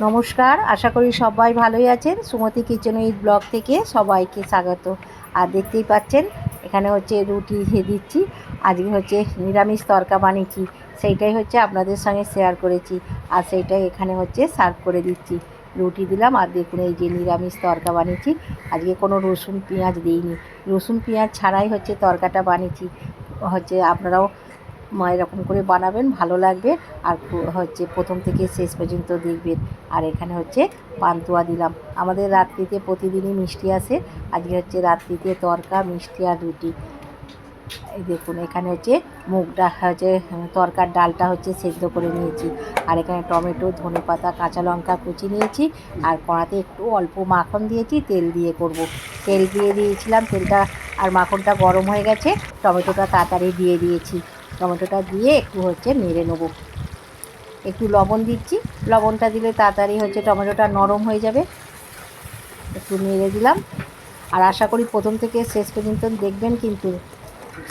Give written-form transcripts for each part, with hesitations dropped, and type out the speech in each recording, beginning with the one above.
নমস্কার, আশা করি সবাই ভালোই আছেন। সুমতি কিচেন উইথ ব্লগ থেকে সবাইকে স্বাগত। আর দেখতেই পাচ্ছেন এখানে হচ্ছে রুটি দিচ্ছি। আজকে হচ্ছে নিরামিষ তরকা বানিয়েছি, সেইটাই হচ্ছে আপনাদের সঙ্গে শেয়ার করেছি। আর সেইটাই এখানে হচ্ছে সার্ভ করে দিচ্ছি। রুটি দিলাম আর দেখুন এই যে নিরামিষ তরকা বানিয়েছি। আজকে কোনো রসুন পেঁয়াজ দিইনি, রসুন পেঁয়াজ ছাড়াই হচ্ছে তরকাটা বানিয়েছি। হচ্ছে আপনারাও এরকম করে বানাবেন, ভালো লাগবে। আর হচ্ছে প্রথম থেকে শেষ পর্যন্ত দেখবেন। আর এখানে হচ্ছে পান্তুয়া দিলাম। আমাদের রাত্রিতে প্রতিদিনই মিষ্টি আসে, আজকে হচ্ছে রাত্রিতে তরকা, মিষ্টি আর রুটি। এই দেখুন এখানে হচ্ছে মুগ ডাল হচ্ছে তরকার ডালটা হচ্ছে সেদ্ধ করে নিয়েছি। আর এখানে টমেটো, ধনেপাতা, কাঁচা লঙ্কা কুচি নিয়েছি। আর কড়াতে একটু অল্প মাখন দিয়েছি, তেল দিয়ে করব। তেল দিয়ে দিয়েছিলাম, তেলটা আর মাখনটা গরম হয়ে গেছে। টমেটোটা তাড়াতাড়ি দিয়ে দিয়েছি। টমেটোটা দিয়ে একটু হচ্ছে নেড়ে নেবো। একটু লবণ দিচ্ছি, লবণটা দিলে তাড়াতাড়ি হচ্ছে টমেটোটা নরম হয়ে যাবে। একটু নেড়ে দিলাম। আর আশা করি প্রথম থেকে শেষ পর্যন্ত দেখবেন কিন্তু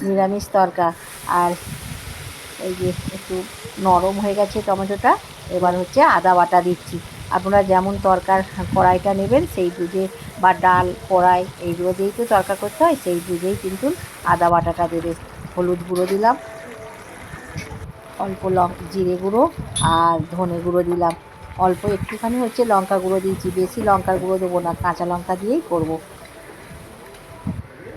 নিরামিষ তরকা। আর এই যে একটু নরম হয়ে গেছে টমেটোটা, এবার হচ্ছে আদা বাটা দিচ্ছি। আপনারা যেমন তরকার কড়াইটা নেবেন সেই বুঝে, বা ডাল কড়াই এইগুলো দিয়েই তো তরকা করতে হয়, সেই বুঝেই কিন্তু আদা বাটাটা দেবে। হলুদ গুঁড়ো দিলাম, অল্প জিরে গুঁড়ো আর ধনে গুঁড়ো দিলাম। অল্প একটুখানি হচ্ছে লঙ্কা গুঁড়ো দিয়েছি, বেশি লঙ্কার গুঁড়ো দেবো না, কাঁচা লঙ্কা দিয়েই করব।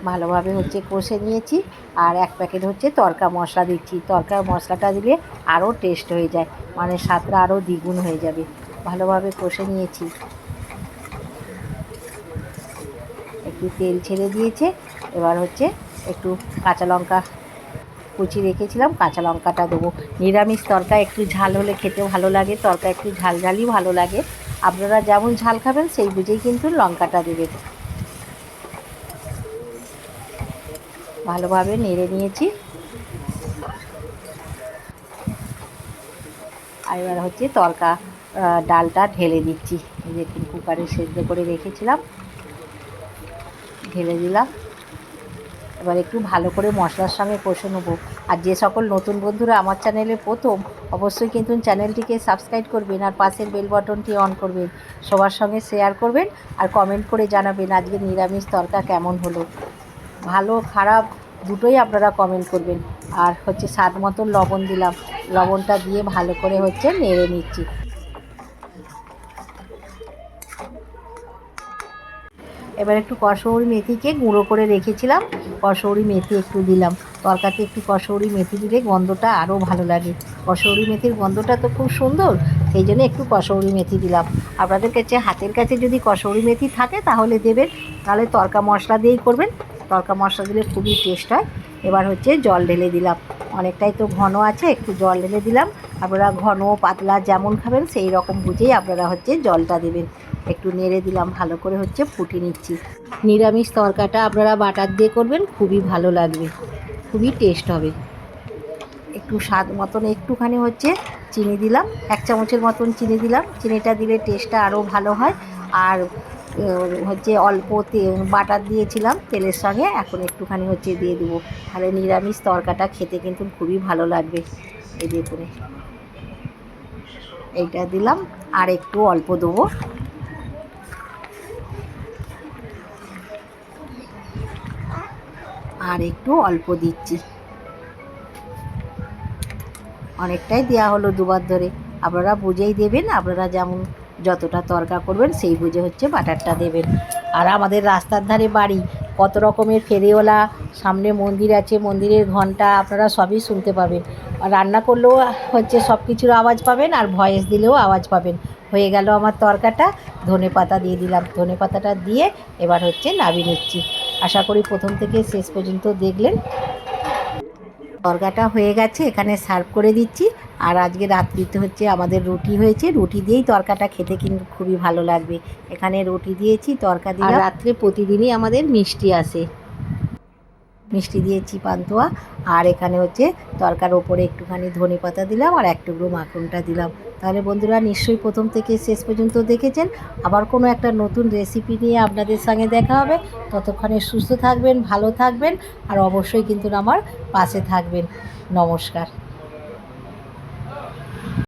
ভালোভাবে হচ্ছে কষে নিয়েছি। আর এক প্যাকেট হচ্ছে তরকা মশলা দিচ্ছি। তরকার মশলাটা দিলে আরও টেস্ট হয়ে যায়, মানে স্বাদটা আরও দ্বিগুণ হয়ে যাবে। ভালোভাবে কষে নিয়েছি। একটু তেল ছেড়ে দিয়েছে। এবার হচ্ছে একটু কাঁচা লঙ্কা কুচি রেখেছিলাম, কাঁচা লঙ্কাটা দেবো। নিরামিষ তরকা একটু ঝাল হলে খেতে ভালো লাগে, তরকা একটু ঝাল ঝালই ভালো লাগে। আপনারা যেমন ঝাল খাবেন সেই বুঝেই কিন্তু লঙ্কাটা দেবেন। ভালোভাবে নেড়ে নিয়েছি। আর এবার হচ্ছে তরকা ডালটা ঢেলে দিচ্ছি। দেখুন কুকারে সেদ্ধ করে রেখেছিলাম, ঢেলে দিলাম। এবার একটু ভালো করে মশলার সঙ্গে কষে নেবো। আর যে সকল নতুন বন্ধুরা আমার চ্যানেলে প্রথম, অবশ্যই কিন্তু চ্যানেলটিকে সাবস্ক্রাইব করবেন আর পাশের বেল বাটনটি অন করবেন। সবার সঙ্গে শেয়ার করবেন আর কমেন্ট করে জানাবেন আজকে নিরামিষ তরকা কেমন হলো। ভালো খারাপ দুটোই আপনারা কমেন্ট করবেন। আর হচ্ছে স্বাদ মতো লবণ দিলাম, লবণটা দিয়ে ভালো করে হচ্ছে নেড়ে নিচ্ছি। এবার একটু কসৌরি মেথিকে গুঁড়ো করে রেখেছিলাম, কসৌরি মেথি একটু দিলাম। তরকাতে একটু কসৌরি মেথি দিলে গন্ধটা আরও ভালো লাগে। কসৌরি মেথির গন্ধটা তো খুব সুন্দর, সেই জন্য একটু কসৌরি মেথি দিলাম। আপনাদের কাছে হাতের কাছে যদি কসৌরি মেথি থাকে তাহলে দেবেন, তাহলে তরকা মশলা দিয়েই করবেন। তরকা মশলা দিলে খুবই টেস্ট হয়। এবার হচ্ছে জল ঢেলে দিলাম। অনেকটাই তো ঘন আছে, একটু জল ঢেলে দিলাম। আপনারা ঘন পাতলা যেমন খাবেন সেই রকম বুঝেই আপনারা হচ্ছে জলটা দেবেন। একটু নেড়ে দিলাম, ভালো করে হচ্ছে ফুটিয়ে নিচ্ছি। নিরামিষ তরকাটা আপনারা বাটার দিয়ে করবেন, খুবই ভালো লাগবে, খুবই টেস্ট হবে। একটু স্বাদ মতন একটুখানি হচ্ছে চিনি দিলাম, 1 চামচের মতন চিনি দিলাম। চিনিটা দিলে টেস্টটা আরও ভালো হয়। আর হচ্ছে অল্প বাটার দিয়েছিলাম তেলের সঙ্গে, এখন একটুখানি হচ্ছে দিয়ে দেবো। তাহলে নিরামিষ তরকাটা খেতে কিন্তু খুবই ভালো লাগবে। এই দেখুন এইটা দিলাম, আর একটু অল্প দেবো। আর একটু অল্প দিচ্ছি, অনেকটাই দেওয়া হলো দুবার ধরে। আপনারা বুঝেই দেবেন, আপনারা যেমন যতটা তরকা করবেন সেই বুঝে হচ্ছে বাটারটা দেবেন। আর আমাদের রাস্তার ধারে বাড়ি, কত রকমের ফেরিওয়ালা, সামনে মন্দির আছে, মন্দিরের ঘন্টা আপনারা সবই শুনতে পাবেন। আর রান্না করলেও হচ্ছে সব কিছুর আওয়াজ পাবেন, আর ভয়েস দিলেও আওয়াজ পাবেন। হয়ে গেল আমার তরকাটা। ধনেপাতা দিয়ে দিলাম, ধনেপাতাটা দিয়ে এবার হচ্ছে নামিয়ে নিচ্ছি। আশা করি প্রথম থেকে শেষ পর্যন্ত দেখলেন। তরকাটা হয়ে গেছে, এখানে সার্ভ করে দিচ্ছি। আর আজকে রাত্রিতে হচ্ছে আমাদের রুটি হয়েছে, রুটি দিয়েই তরকাটা খেতে কিন্তু খুবই ভালো লাগবে। এখানে রুটি দিয়েছি, তরকা দিয়ে। আর রাত্রে প্রতিদিনই আমাদের মিষ্টি আসে, মিষ্টি দিয়েছি পান্তুয়া। আর এখানে হচ্ছে তরকার ওপরে একটুখানি ধনেপাতা দিলাম আর এক টুকরো মাখনটা দিলাম। তাহলে বন্ধুরা নিশ্চয়ই প্রথম থেকে শেষ পর্যন্ত দেখেছেন। আবার কোনো একটা নতুন রেসিপি নিয়ে আপনাদের সঙ্গে দেখা হবে। ততক্ষণে সুস্থ থাকবেন, ভালো থাকবেন, আর অবশ্যই কিন্তু আমার পাশে থাকবেন। নমস্কার।